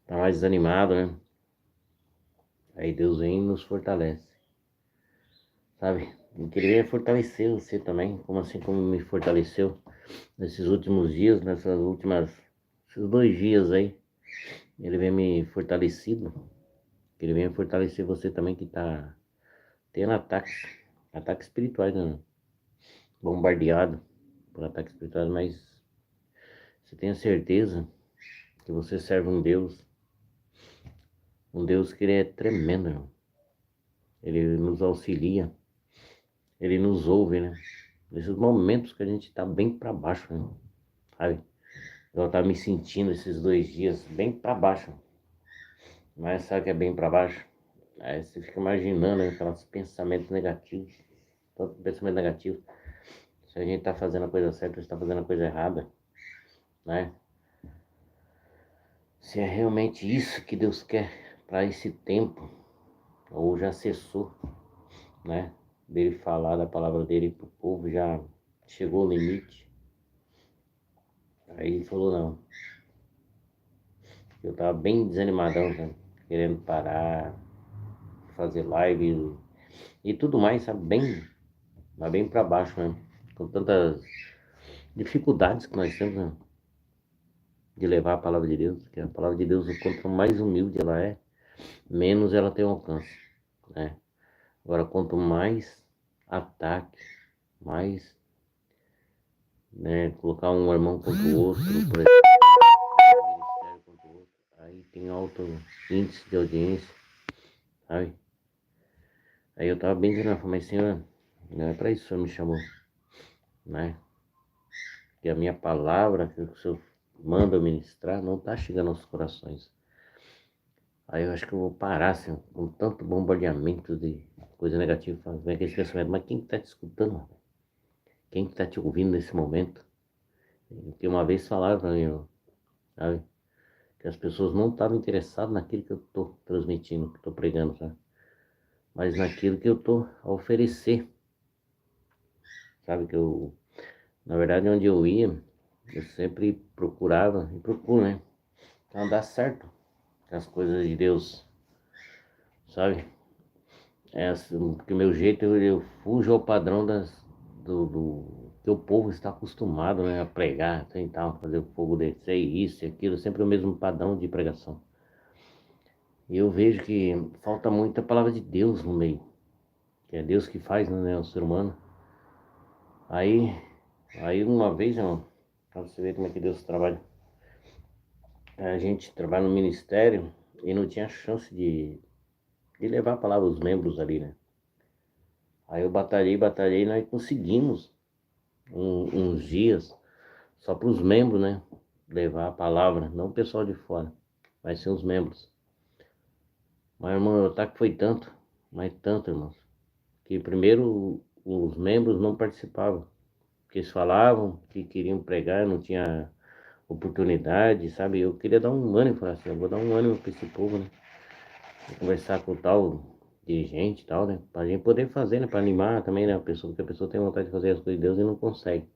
tá mais desanimado, né? Aí Deus vem e nos fortalece, sabe? E que Ele venha fortalecer você também, como assim como me fortaleceu nesses últimos dias, esses 2 dias aí. Ele vem me fortalecido, que Ele venha fortalecer você também que tá tendo ataques espirituais, né? Bombardeado por ataques espirituais, mas você tenha certeza que você serve um Deus que Ele é tremendo, irmão. Ele nos auxilia, Ele nos ouve, né? Nesses momentos que a gente tá bem para baixo, né? Sabe? Eu tava me sentindo esses 2 dias bem para baixo. Mas sabe o que é bem para baixo? Aí você fica imaginando, né, aqueles pensamentos negativos, tanto pensamento negativo. Se a gente tá fazendo a coisa certa, ou se tá fazendo a coisa errada, né? Se é realmente isso que Deus quer para esse tempo, ou já cessou, né? Dele falar da palavra dele pro povo, já chegou o limite. Aí ele falou, não. Eu tava bem desanimadão, né? Querendo parar, fazer live e tudo mais, sabe? Mas bem pra baixo mesmo. Com tantas dificuldades que nós temos, né? De levar a palavra de Deus. Que a palavra de Deus, quanto mais humilde ela é, menos ela tem alcance, né? Agora, quanto mais ataque, mais, né? Colocar um irmão contra o outro, por exemplo, um ministério contra o outro, aí tem alto índice de audiência, sabe? Aí eu tava bem dizendo, mas Senhor, não é pra isso que o Senhor me chamou, né? Que a minha palavra, que o Senhor manda eu ministrar, não tá chegando aos corações. Aí eu acho que eu vou parar, assim, com tanto bombardeamento de coisa negativa, vem aquele pensamento, mas quem que tá te escutando? Quem que tá te ouvindo nesse momento? Porque uma vez falaram pra mim, sabe? Que as pessoas não estavam interessadas naquilo que eu tô transmitindo, que eu tô pregando, sabe? Mas naquilo que eu tô a oferecer, sabe? Na verdade, onde eu ia, eu sempre procurava, e procuro, né? Então dá certo com as coisas de Deus, sabe? É assim, porque o meu jeito eu fujo ao padrão do que o povo está acostumado, né, a pregar, assim, tal, fazer o fogo descer, isso e aquilo, sempre o mesmo padrão de pregação. E eu vejo que falta muita palavra de Deus no meio, que é Deus que faz, né, o ser humano. Aí, aí uma vez, irmão, pra você ver como é que Deus trabalha, a gente trabalha no ministério e não tinha chance de levar a palavra aos membros ali, né? Aí eu batalhei, e nós conseguimos uns dias só para os membros, né? Levar a palavra, não o pessoal de fora, mas sim os membros. Mas, irmão, o ataque foi tanto, mas tanto, irmãos, que primeiro os membros não participavam, porque eles falavam que queriam pregar, não tinha oportunidade, sabe? Eu queria dar um ânimo, falar assim, eu vou dar um ânimo para esse povo, né? Vou conversar com o tal dirigente e tal, né? Pra gente poder fazer, né? Pra animar também, né? Porque a pessoa tem vontade de fazer as coisas de Deus e não consegue.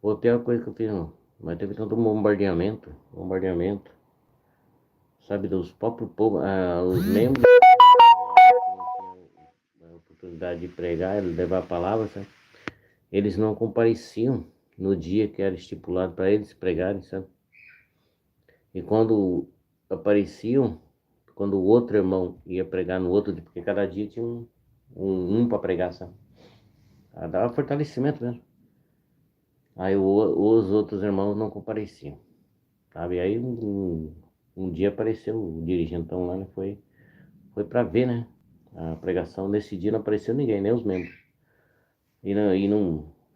Outra coisa que eu fiz, não. Mas teve tanto bombardeamento, sabe, dos próprios povos, os membros que não tinham a oportunidade de pregar, levar a palavra, sabe? Eles não compareciam no dia que era estipulado para eles pregarem, sabe? E quando apareciam, quando o outro irmão ia pregar no outro dia, porque cada dia tinha um para pregar, sabe? Dava fortalecimento mesmo. Aí os outros irmãos não compareciam, sabe? Aí um dia apareceu o dirigentão lá, né? Foi para ver, né? A pregação. Nesse dia não apareceu ninguém, nem os membros.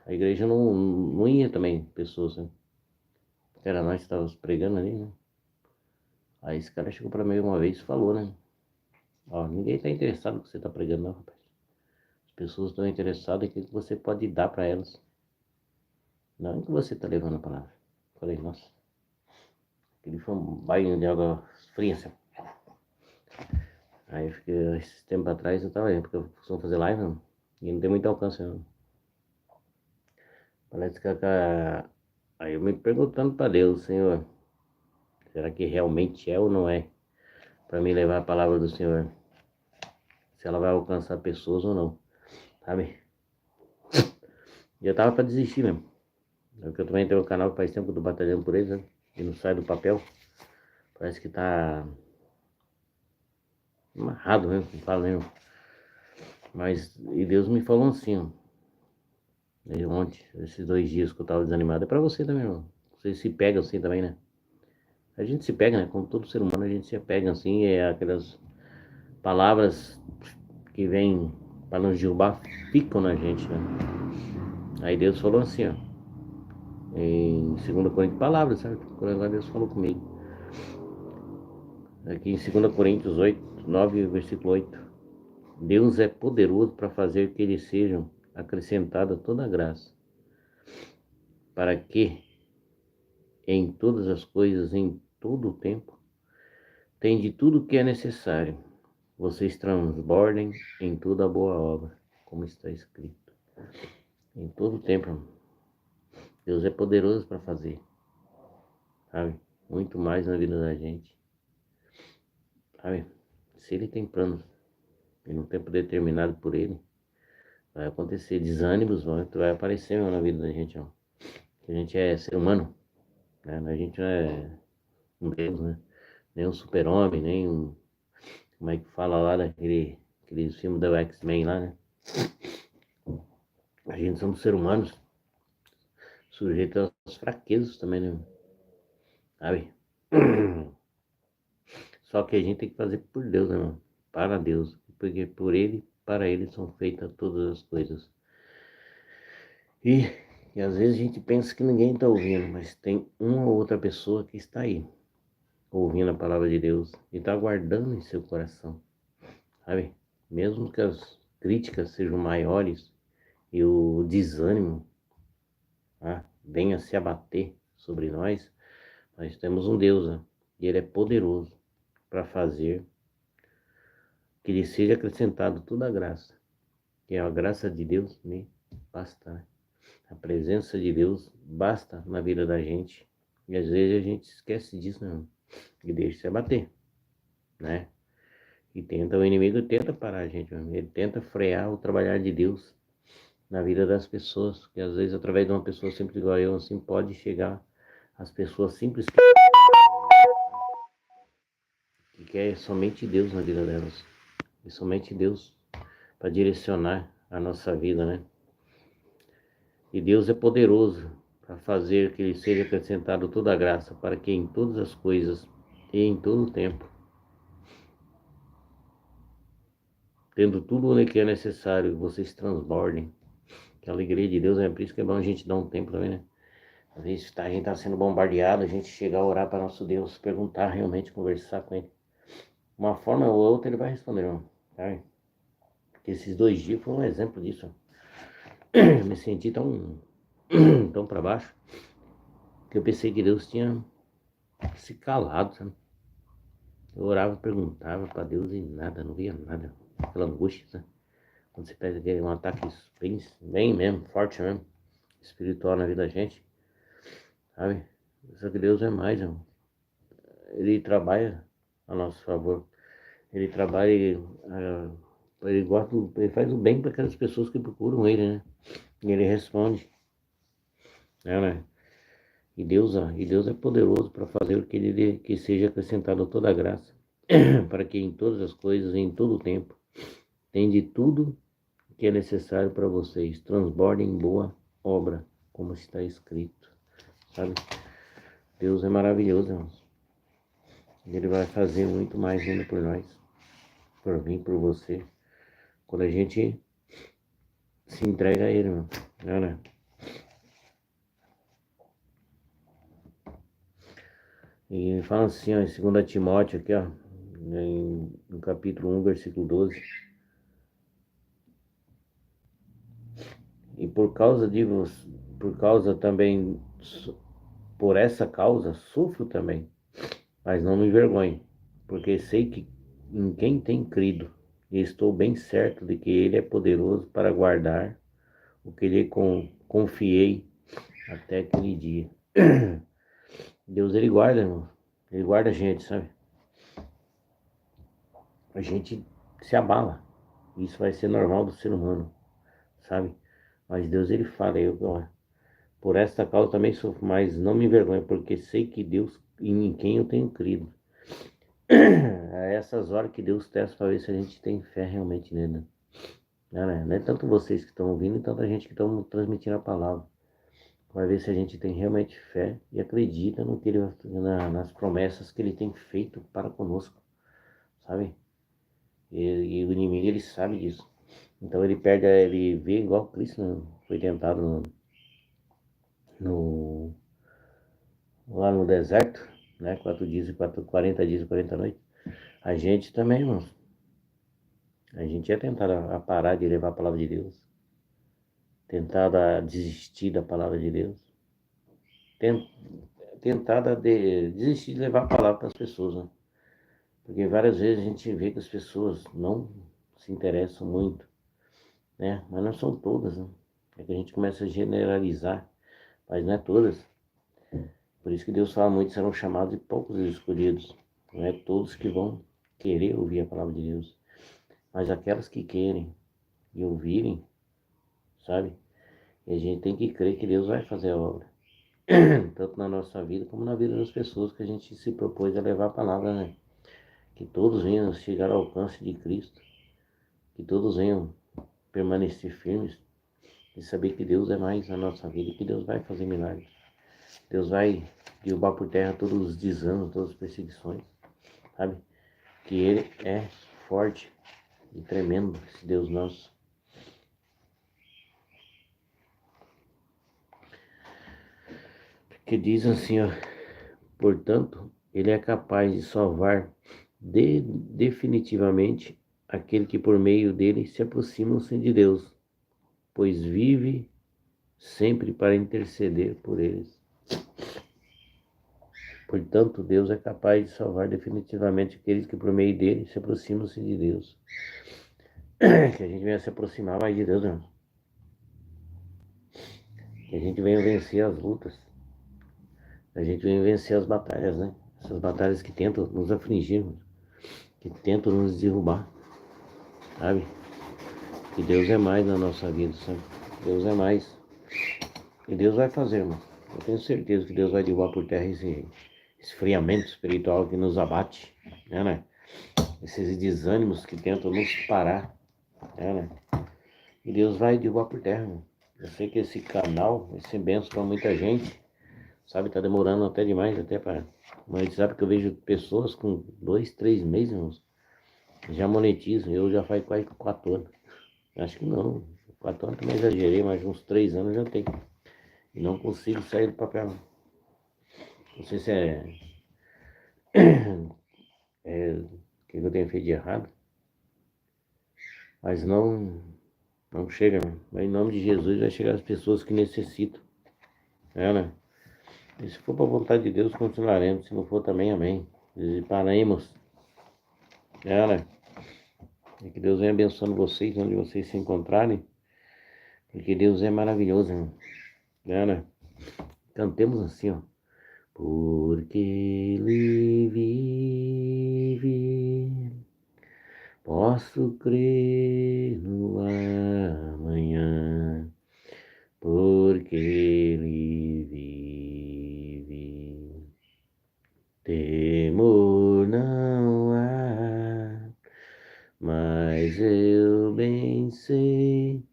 A igreja não ia também, pessoas, né? Era nós que estávamos pregando ali, né? Aí esse cara chegou para mim uma vez e falou, né? Ó, ninguém tá interessado no que você tá pregando, não, rapaz. As pessoas estão interessadas em que você pode dar para elas, não em que você tá levando a palavra. Falei, nossa, aquele foi um banho de água fria, assim. Aí eu fiquei, esse tempo atrás eu tava aí, porque eu costumo fazer live, não, e não tem muito alcance, não. Parece que aí eu me perguntando para Deus, Senhor, Será que realmente é ou não é? Para mim levar a palavra do Senhor. Se ela vai alcançar pessoas ou não. Sabe? E eu tava para desistir mesmo. Porque eu também tenho um canal que faz tempo que eu tô batalhando por eles, né? E não sai do papel. Parece que tá amarrado mesmo, não fala mesmo. Mas, e Deus me falou assim, ó. Ontem, esses 2 dias que eu tava desanimado. É pra você também, irmão. Vocês se pegam assim também, né? A gente se pega, né? Como todo ser humano, a gente se pega assim. É aquelas palavras que vêm para nos derrubar, ficam na gente, né? Aí Deus falou assim, ó. Em 2 Coríntios, palavras, sabe? Agora Deus falou comigo. Aqui em 2 Coríntios 8, 9, versículo 8. Deus é poderoso para fazer que eles sejam acrescentada toda a graça, para que em todas as coisas, em todo o tempo, tem de tudo que é necessário. Vocês transbordem em toda a boa obra, como está escrito. Em todo o tempo, Deus é poderoso para fazer, sabe? Muito mais na vida da gente, sabe? Se Ele tem planos, e num tempo determinado por Ele, vai acontecer. Desânimos vai aparecer na vida da gente, ó. A gente é ser humano, né? A gente não é um Deus, né? Nem um super-homem, nem um... Como é que fala lá aqueles filmes da X-Men lá, né? A gente somos seres humanos, sujeitos às fraquezas também, né? Sabe? Só que a gente tem que fazer por Deus, né, irmão? Para Deus. Porque por Ele, para Ele são feitas todas as coisas. E, e às vezes a gente pensa que ninguém está ouvindo, mas tem uma ou outra pessoa que está aí, ouvindo a palavra de Deus e está guardando em seu coração, sabe? Mesmo que as críticas sejam maiores e o desânimo venha se abater sobre nós, nós temos um Deus, né? E Ele é poderoso para fazer que lhe seja acrescentado toda a graça, que é a graça de Deus me basta, né? A presença de Deus basta na vida da gente. E às vezes a gente esquece disso, né? E deixa se abater, né? E o inimigo tenta parar a gente, ele tenta frear o trabalhar de Deus na vida das pessoas, que às vezes através de uma pessoa simples igual eu, assim, pode chegar às pessoas simples que quer somente Deus na vida delas. E somente Deus para direcionar a nossa vida, né? E Deus é poderoso para fazer que lhe seja acrescentado toda a graça, para que em todas as coisas e em todo o tempo, tendo tudo o que é necessário, vocês transbordem. Que a alegria de Deus é por isso que é bom a gente dar um tempo também, né? Às vezes a gente está sendo bombardeado, a gente chegar a orar para nosso Deus, perguntar realmente, conversar com Ele. Uma forma ou outra Ele vai responder, irmão. Sabe? Porque esses 2 dias foram um exemplo disso. Eu me senti tão para baixo que eu pensei que Deus tinha se calado, sabe? Eu orava, perguntava para Deus e nada, não via nada. Aquela angústia, né? Quando você pega um ataque bem mesmo, forte mesmo, espiritual na vida da gente, sabe? Só que Deus é mais, irmão. Ele trabalha a nosso favor. Ele trabalha, ele gosta, ele faz o bem para aquelas pessoas que procuram ele, né? E ele responde, né? E Deus é poderoso para fazer o que ele que seja acrescentado toda a graça, para que em todas as coisas, em todo o tempo, tem de tudo que é necessário para vocês, transbordem em boa obra, como está escrito, sabe? Deus é maravilhoso, irmãos. Ele vai fazer muito mais ainda por nós, por mim, por você, quando a gente se entrega a Ele, irmão. Né? E fala assim, ó, em 2 Timóteo aqui, ó, no capítulo 1, versículo 12. E por causa também, por essa causa, sofro também, mas não me envergonho, porque sei que em quem tem crido, e estou bem certo de que Ele é poderoso para guardar o que lhe confiei até aquele dia. Deus, Ele guarda, irmão. Ele guarda a gente, sabe? A gente se abala. Isso vai ser normal do ser humano, sabe? Mas Deus, ele fala, ó, por esta causa também sofro, mas não me envergonho, porque sei que Deus, em quem eu tenho crido. É essas horas que Deus testa para ver se a gente tem fé realmente nele, né? Não é tanto vocês que estão ouvindo, e tanta gente que estão transmitindo a palavra. Vai ver se a gente tem realmente fé e acredita no que ele, nas promessas que ele tem feito para conosco, sabe? E o inimigo, ele sabe disso. Então ele vê igual Cristo, né? Foi tentado no, lá no deserto, né? 40 dias e 40 noites. A gente também, irmãos. A gente é tentado a parar de levar a palavra de Deus. Tentado a desistir da palavra de Deus. Tentado a desistir de levar a palavra para as pessoas, né? Porque várias vezes a gente vê que as pessoas não se interessam muito, né? Mas não são todas, né? É que a gente começa a generalizar, mas não é todas. Por isso que Deus fala muito, serão chamados e poucos escolhidos. Não é todos que vão querer ouvir a palavra de Deus, mas aquelas que querem e ouvirem, sabe? E a gente tem que crer que Deus vai fazer a obra, tanto na nossa vida como na vida das pessoas que a gente se propôs a levar a palavra, né? Que todos venham chegar ao alcance de Cristo, que todos venham permanecer firmes e saber que Deus é mais na nossa vida e que Deus vai fazer milagres. Deus vai derrubar por terra todos os desânimos, todas as perseguições, sabe? Que Ele é forte e tremendo, esse Deus nosso. Que diz assim, ó, portanto, Ele é capaz de salvar definitivamente aquele que por meio dele se aproximam-se de Deus, pois vive sempre para interceder por eles. Portanto, Deus é capaz de salvar definitivamente aqueles que por meio dele se aproximam-se de Deus. Que a gente venha se aproximar mais de Deus, irmão. Que a gente venha vencer as lutas. Que a gente venha vencer as batalhas, né? Essas batalhas que tentam nos afligir, que tentam nos derrubar, sabe? Que Deus é mais na nossa vida, sabe? Deus é mais. E Deus vai fazer, irmão. Eu tenho certeza que Deus vai derrubar por terra esse esfriamento espiritual que nos abate, né? Esses desânimos que tentam nos parar, né? E Deus vai derrubar por terra, irmão. Eu sei que esse canal vai ser benção para muita gente, sabe? Tá demorando até demais, até para. Mas sabe que eu vejo pessoas com 2, 3 meses, irmãos, já monetizam. Eu já faz quase 4 anos. Acho que não. 4 anos também exagerei, mas uns 3 anos já tem. E não consigo sair do papel. Não sei se o que eu tenho feito de errado, mas não chega, né? Mas em nome de Jesus vai chegar as pessoas que necessitam, né? E se for para a vontade de Deus, continuaremos. Se não for também, amém. E paremos, né? E que Deus venha abençoando vocês onde vocês se encontrarem, porque Deus é maravilhoso, irmão. Né? Cantemos assim, ó. Porque Ele vive, posso crer no amanhã, porque Ele vive. Temor não há, mas eu bem sei,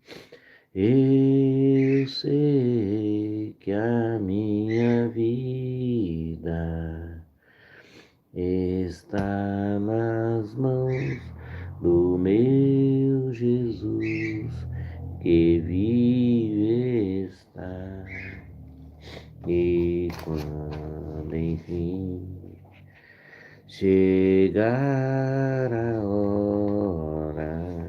eu sei que a minha vida está nas mãos do meu Jesus, que vive está. E quando enfim chegar a hora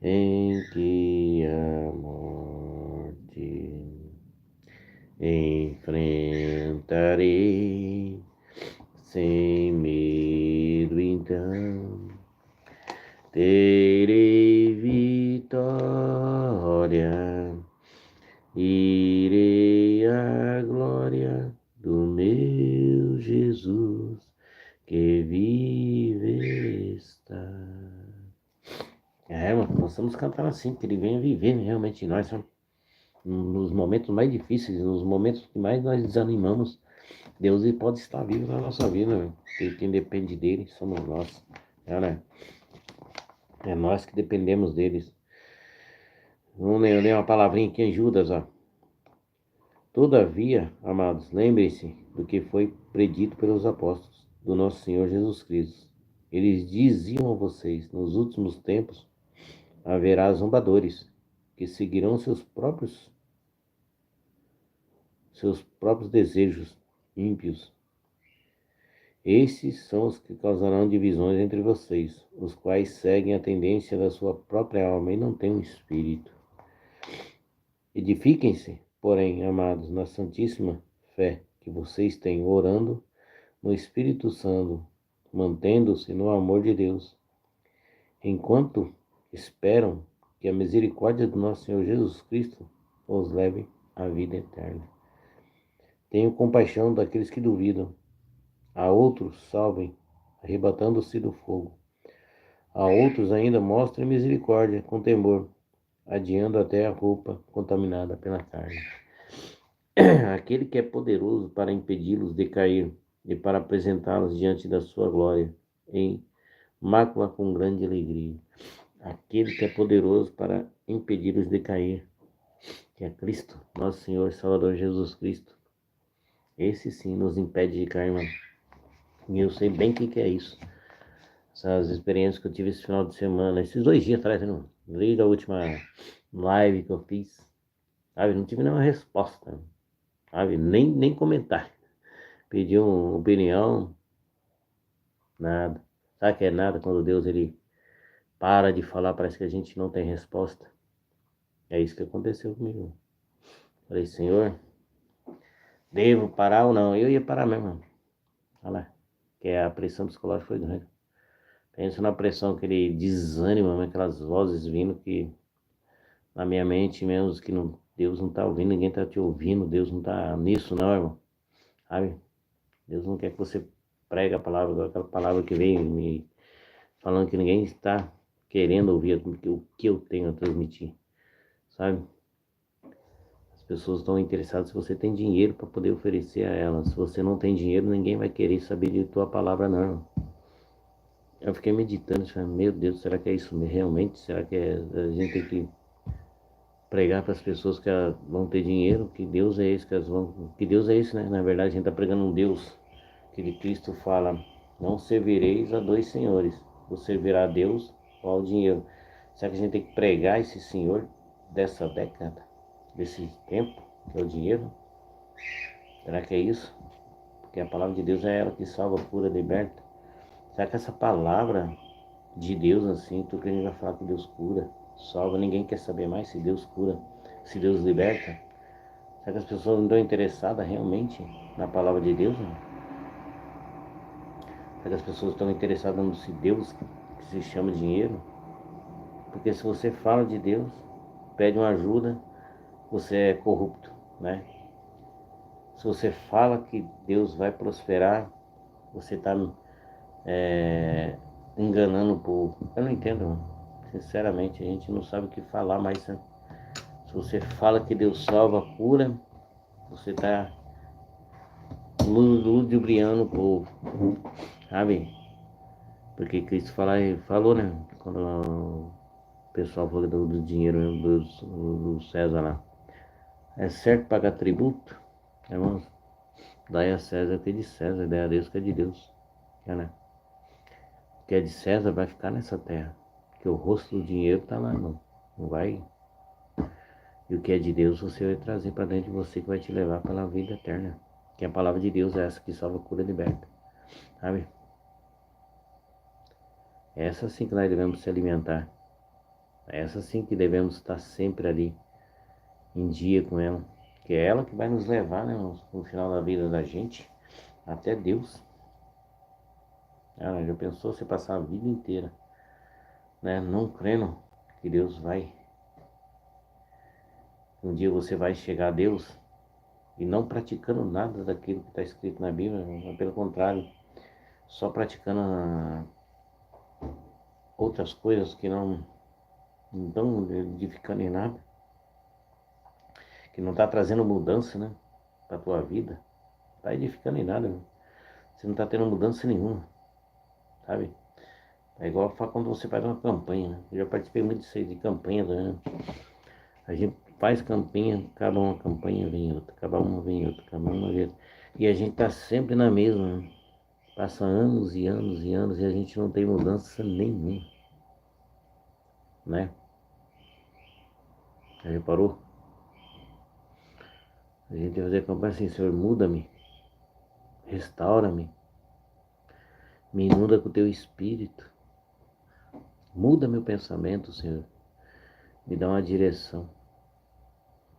em que a morte enfrentarei sem medo, então terei vitória, irei à glória do meu Jesus. que vive está. Mano, nós estamos cantando assim, que ele venha viver realmente em nós, sabe? Nos momentos mais difíceis, nos momentos que mais nós desanimamos, Deus ele pode estar vivo na nossa vida, né? Porque quem depende dele somos nós, né? É nós que dependemos deles. Vamos ler uma palavrinha aqui em Judas, ó. Todavia, amados, lembrem-se do que foi predito pelos apóstolos do nosso Senhor Jesus Cristo. Eles diziam a vocês: nos últimos tempos haverá zombadores que seguirão seus próprios desejos ímpios. Esses são os que causarão divisões entre vocês, os quais seguem a tendência da sua própria alma e não têm um espírito. Edifiquem-se, porém, amados, na santíssima fé que vocês têm, orando no Espírito Santo, mantendo-se no amor de Deus, enquanto esperam que a misericórdia do nosso Senhor Jesus Cristo os leve à vida eterna. Tenham compaixão daqueles que duvidam, a outros salvem, arrebatando-se do fogo. A outros ainda mostrem misericórdia com temor, adiando até a roupa contaminada pela carne. Aquele que é poderoso para impedi-los de cair e para apresentá-los diante da sua glória em mácula com grande alegria. Aquele que é poderoso para impedi-los de cair, que é Cristo, nosso Senhor e Salvador Jesus Cristo. Esse sim nos impede de cair, mano. E eu sei bem o que é isso. Essas experiências que eu tive esse final de semana, esses 2 dias atrás, não, desde a última live que eu fiz, sabe, não tive nenhuma resposta, sabe, nem comentário. Pedi uma opinião, nada. Sabe que é nada quando Deus ele para de falar, parece que a gente não tem resposta. É isso que aconteceu comigo. Falei, Senhor, devo parar ou não? Eu ia parar mesmo. Olha lá, que a pressão psicológica foi grande. Penso na pressão, aquele desânimo, aquelas vozes vindo que na minha mente mesmo, que não, Deus não tá ouvindo, ninguém tá te ouvindo, Deus não tá nisso não, irmão. Sabe? Deus não quer que você pregue a palavra, aquela palavra que veio me falando que ninguém está querendo ouvir o que eu tenho a transmitir, sabe? As pessoas estão interessadas se você tem dinheiro para poder oferecer a elas. Se você não tem dinheiro, ninguém vai querer saber de tua palavra, não. Eu fiquei meditando, falei, meu Deus, será que é isso realmente? Será que a gente tem que pregar para as pessoas que elas vão ter dinheiro? Que Deus é esse que elas vão... Que Deus é esse, né? Na verdade, a gente está pregando um Deus que de Cristo fala, não servireis a dois senhores, ou servirá a Deus ou ao dinheiro. Será que a gente tem que pregar esse senhor dessa década, desse tempo, que é o dinheiro? Será que é isso? Porque a palavra de Deus é ela que salva, cura, liberta. Será que essa palavra de Deus assim, tudo que a gente vai falar que Deus cura, salva, ninguém quer saber mais se Deus cura, se Deus liberta? Será que as pessoas não estão interessadas realmente na palavra de Deus? Né? Será que as pessoas estão interessadas nesse Deus que se chama dinheiro? Porque se você fala de Deus, pede uma ajuda, você é corrupto, né? Se você fala que Deus vai prosperar, você está enganando o povo. Eu não entendo, mano. Sinceramente, a gente não sabe o que falar, mas né? Se você fala que Deus salva, cura, você está ludibriando o povo, sabe? Porque Cristo falou, né? Quando o pessoal falou do dinheiro do César lá. É certo pagar tributo, irmãos? Daí a César que é de César, daí a Deus que é de Deus. Né? O que é de César vai ficar nessa terra. Porque o rosto do dinheiro está lá, irmão. Não vai. E o que é de Deus você vai trazer para dentro de você, que vai te levar pela vida eterna. Que a palavra de Deus é essa que salva, cura e liberta. Sabe? É essa sim que nós devemos se alimentar. É essa sim que devemos estar sempre ali, em dia com ela. Que é ela que vai nos levar, né, no final da vida da gente, até Deus. Já pensou você passar a vida inteira, né, não crendo que Deus vai... Um dia você vai chegar a Deus e não praticando nada daquilo que está escrito na Bíblia, mas pelo contrário, só praticando outras coisas que não estão edificando em nada, que não está trazendo mudança, né, para tua vida, tá edificando em nada, né? Você não está tendo mudança nenhuma, sabe? É igual quando você faz uma campanha, né? Eu já participei muito disso aí, de campanha, né? A gente faz campanha, acaba uma campanha, vem outra, acaba uma, vem outra, acaba uma, vem outra. E a gente tá sempre na mesma, né? Passa anos e anos e anos e a gente não tem mudança nenhuma, né? Já reparou? A gente tem que fazer campanha assim, Senhor, muda-me, restaura-me, me inunda com o teu espírito, muda meu pensamento, Senhor, me dá uma direção.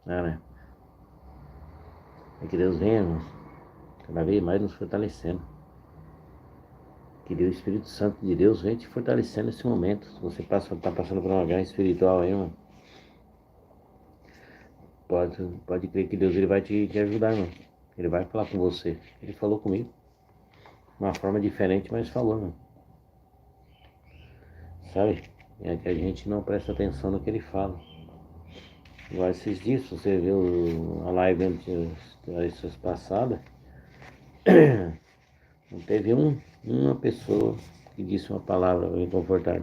Né? É que Deus venha, irmãos, cada vez mais nos fortalecendo. Que Deus, o Espírito Santo de Deus, venha te fortalecer nesse momento. Se você está passando por uma guerra espiritual aí, mano, pode crer que Deus ele vai te ajudar, mano. Ele vai falar com você. Ele falou comigo. De uma forma diferente, mas falou, mano. Sabe? É que a gente não presta atenção no que ele fala. Agora, esses dias, você viu a live antes passada, não teve uma pessoa que disse uma palavra para me confortar,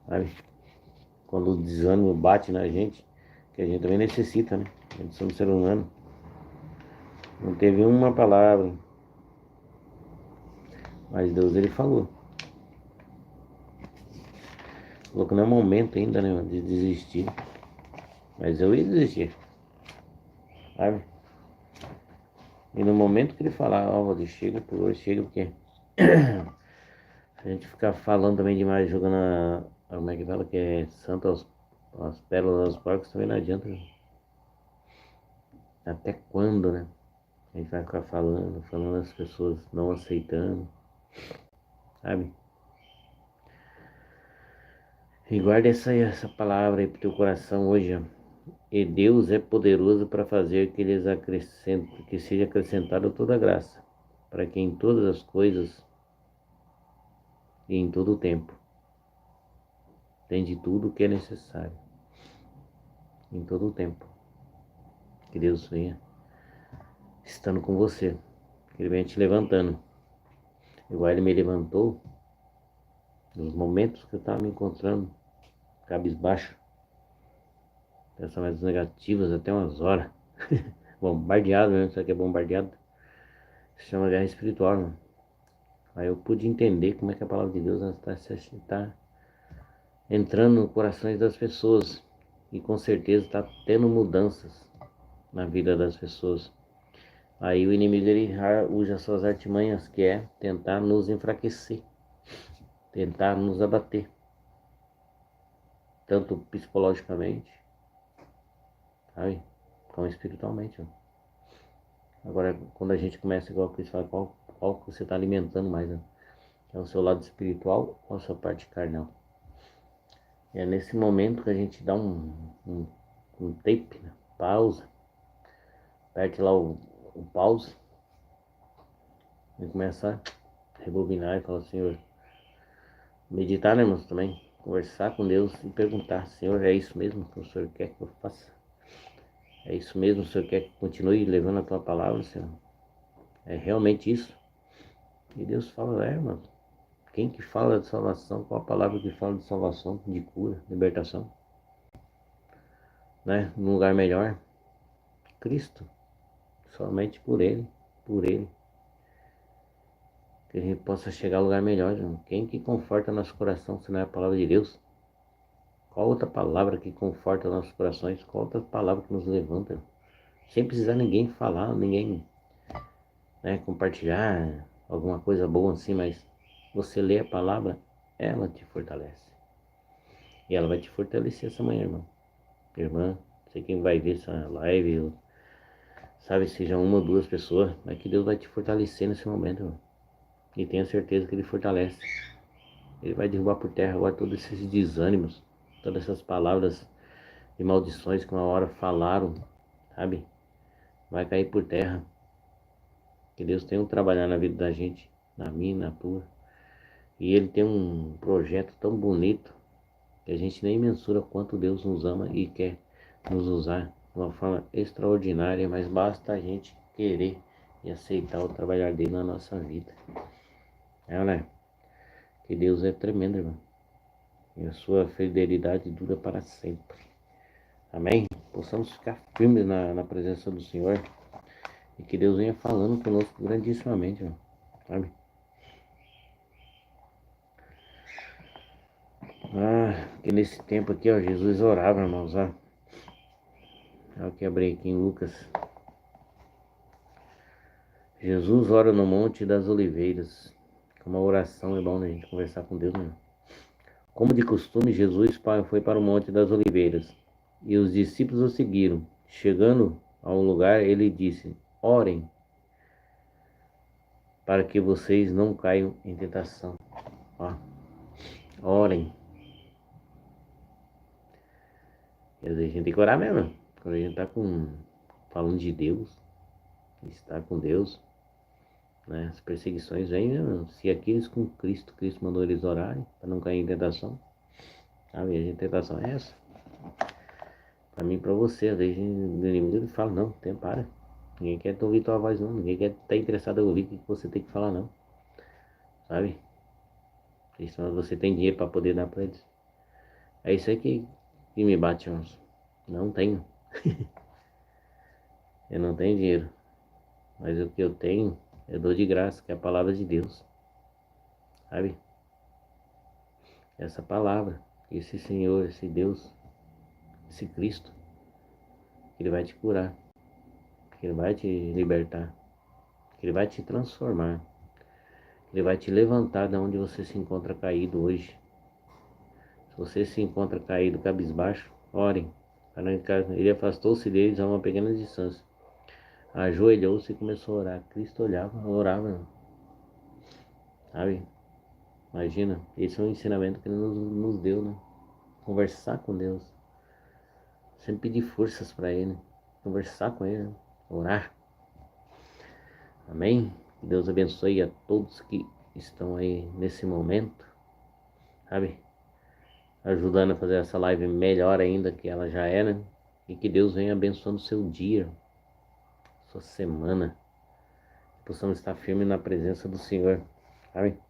sabe? Quando o desânimo bate na gente, que a gente também necessita, né? A gente somos ser humano. Não teve uma palavra, mas Deus ele falou. Falou que não é momento ainda, né, de desistir. Mas eu ia desistir, sabe? E no momento que ele falar, ó, Valdir, chega por hoje, chega, porque se a gente ficar falando também demais, jogando como é que fala, que é santo as pérolas aos porcos, também não adianta. Né? Até quando, né? A gente vai ficar falando as pessoas não aceitando, sabe? E guarda essa palavra aí pro teu coração hoje, ó. E Deus é poderoso para fazer que seja acrescentado toda graça, para que em todas as coisas e em todo o tempo tem de tudo o que é necessário, em todo o tempo. Que Deus venha estando com você, que Ele venha te levantando, igual Ele me levantou nos momentos que eu estava me encontrando cabisbaixo, pensamentos negativos até umas horas, bombardeado, né? Sabe o que é bombardeado? Se chama guerra espiritual, mano. Aí eu pude entender como é que a palavra de Deus está entrando no coração das pessoas e com certeza está tendo mudanças na vida das pessoas. Aí o inimigo ele usa suas artimanhas, que é tentar nos enfraquecer, tentar nos abater, tanto psicologicamente, sabe, como espiritualmente. Agora, quando a gente começa, igual a Cris fala, qual que você está alimentando mais, né? É o seu lado espiritual ou a sua parte carnal? E é nesse momento que a gente dá um tape, né? Pausa, aperte lá o pause e começa a rebobinar e falar, Senhor, meditar, né, irmãos, também, conversar com Deus e perguntar, Senhor, é isso mesmo que o Senhor quer que eu faça? É isso mesmo que o Senhor quer que eu continue levando a tua palavra, Senhor? É realmente isso? E Deus fala, irmão, quem que fala de salvação? Qual a palavra que fala de salvação, de cura, libertação? Né? Num lugar melhor? Cristo. Somente por Ele. Que a gente possa chegar a um lugar melhor, irmão. Quem que conforta nosso coração se não é a palavra de Deus? Qual outra palavra que conforta nossos corações? Qual outra palavra que nos levanta? Sem precisar ninguém falar, ninguém, né, compartilhar alguma coisa boa assim, mas você lê a palavra, ela te fortalece. E ela vai te fortalecer essa manhã, irmão. Irmã, sei quem vai ver essa live, sabe, seja uma ou duas pessoas, mas que Deus vai te fortalecer nesse momento, irmão. E tenha certeza que Ele fortalece. Ele vai derrubar por terra agora todos esses desânimos, todas essas palavras de maldições que uma hora falaram, sabe? Vai cair por terra. Que Deus tenha um trabalhar na vida da gente, na minha, na tua. E Ele tem um projeto tão bonito que a gente nem mensura quanto Deus nos ama e quer nos usar de uma forma extraordinária, mas basta a gente querer e aceitar o trabalhar dele na nossa vida. Né? Que Deus é tremendo, irmão. E a sua fidelidade dura para sempre. Amém? Possamos ficar firmes na presença do Senhor e que Deus venha falando conosco grandissimamente, irmão. Sabe? Que nesse tempo aqui, ó, Jesus orava, irmãos, ó. Eu quebrei aqui em Lucas. Jesus ora no Monte das Oliveiras. Uma oração é bom, né? A gente conversar com Deus, né? Como de costume, Jesus foi para o Monte das Oliveiras e os discípulos o seguiram. Chegando a um lugar, ele disse: orem para que vocês não caiam em tentação. Ó, orem. Quer dizer, a gente tem que orar mesmo. Quando a gente está falando de Deus, está com Deus, né? As perseguições vêm, né? Se aqueles com Cristo mandou eles orarem para não cair em tentação. Sabe, a tentação é essa. Para mim, para você, às vezes o inimigo fala: não, para. Ninguém quer ouvir tua voz, não. Ninguém quer estar interessado em ouvir o que você tem que falar, não. Sabe? Isso, você tem dinheiro para poder dar para eles. É isso aí que me bate, irmãos. Não tenho. Eu não tenho dinheiro. Mas o que eu tenho, eu dou de graça, que é a palavra de Deus. Sabe? Essa palavra, esse Senhor, esse Deus, esse Cristo, Ele vai te curar. Ele vai te libertar. Ele vai te transformar. Ele vai te levantar de onde você se encontra caído hoje. Se você se encontra caído, cabisbaixo, orem. Ele afastou-se deles a uma pequena distância. Ajoelhou-se e começou a orar. Cristo orava. Sabe? Imagina, esse é um ensinamento que ele nos deu, né? Conversar com Deus. Sempre pedir forças para Ele. Conversar com Ele, né? Orar. Amém? Que Deus abençoe a todos que estão aí nesse momento. Sabe? Ajudando a fazer essa live melhor ainda que ela já era. E que Deus venha abençoando o seu dia, sua semana. Que possamos estar firmes na presença do Senhor. Sabe?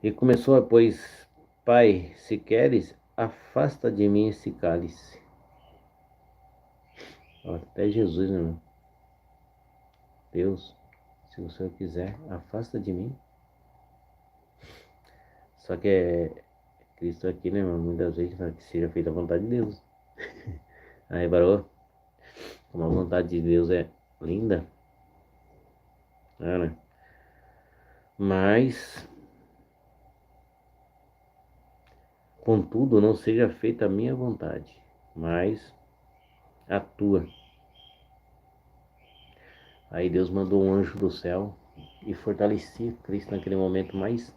E começou, pois, Pai, se queres, afasta de mim esse cálice. Ó, até Jesus, né, irmão? Deus, se o Senhor quiser, afasta de mim. Só que Cristo aqui, né, irmão? Muitas vezes fala que seja feita a vontade de Deus. Aí, barô, como a vontade de Deus é linda, né? Mas, contudo, não seja feita a minha vontade, mas a tua. Aí Deus mandou um anjo do céu e fortalecia Cristo naquele momento mais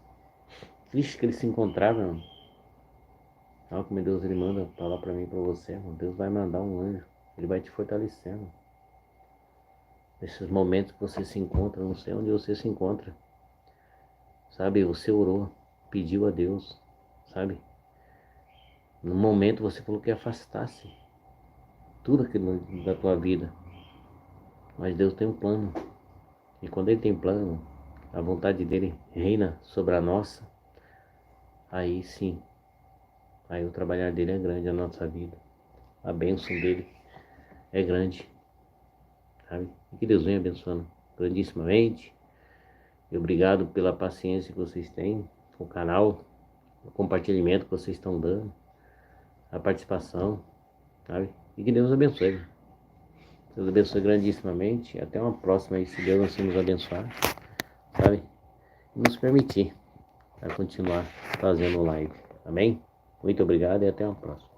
triste que ele se encontrava, irmão. Olha como Deus ele manda falar para mim e para você, irmão. Deus vai mandar um anjo, ele vai te fortalecer, irmão. Nesses momentos que você se encontra, não sei onde você se encontra, sabe? Você orou, pediu a Deus, sabe? No momento você falou que afastasse tudo aquilo da tua vida, mas Deus tem um plano, e quando Ele tem plano, a vontade dele reina sobre a nossa. Aí sim, aí o trabalhar dele é grande na nossa vida, a bênção dele é grande, sabe? E que Deus venha abençoando grandissimamente. E obrigado pela paciência que vocês têm com o canal, o compartilhamento que vocês estão dando, a participação, sabe? E que Deus abençoe. Deus abençoe grandissimamente. Até uma próxima aí, se Deus assim nos abençoar, sabe? E nos permitir a continuar fazendo live. Amém? Muito obrigado e até uma próxima.